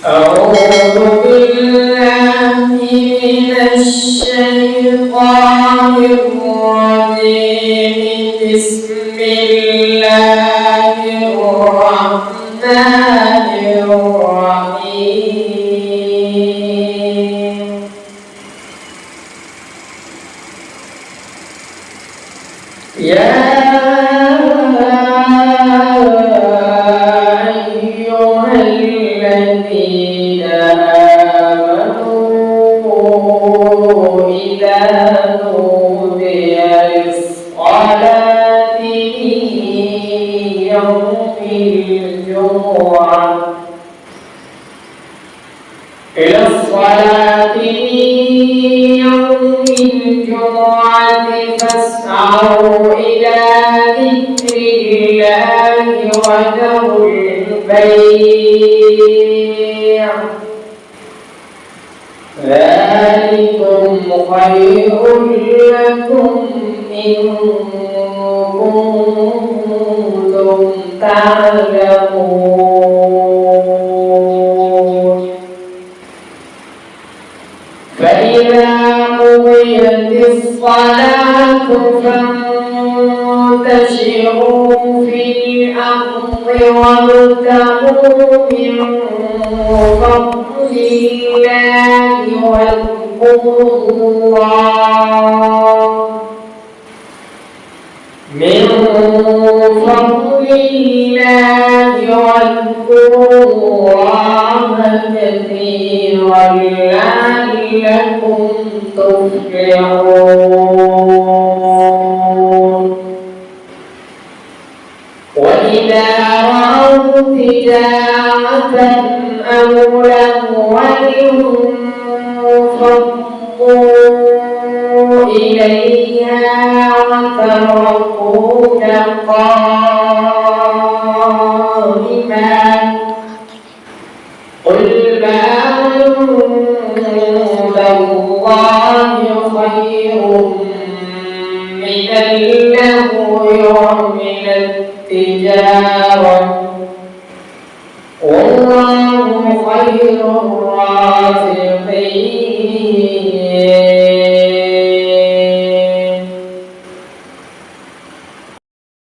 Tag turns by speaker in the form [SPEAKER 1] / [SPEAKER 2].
[SPEAKER 1] أعوذ بالله من الشيطان الرجيم. بسم الله الرحمن الرحيم. يا أيها الذين آمنوا إذا نودي للصلاة من يوم الجمعة فاسعوا إلى ذكر الله وذروا البيع ذلكم خير لكم إن كنتم تعلمون. فإذا قضيت الصلاة فانتشروا في الأرض وابتغوا من فضل الله واذكروا الله كثيرا لعلكم تفلحون. وإذا رأوا تجارة أو لهوا انفضوا إليها وتركوك قائما. قل ما عند الله خير من اللهو ومن التجارة والله خير الرازقين.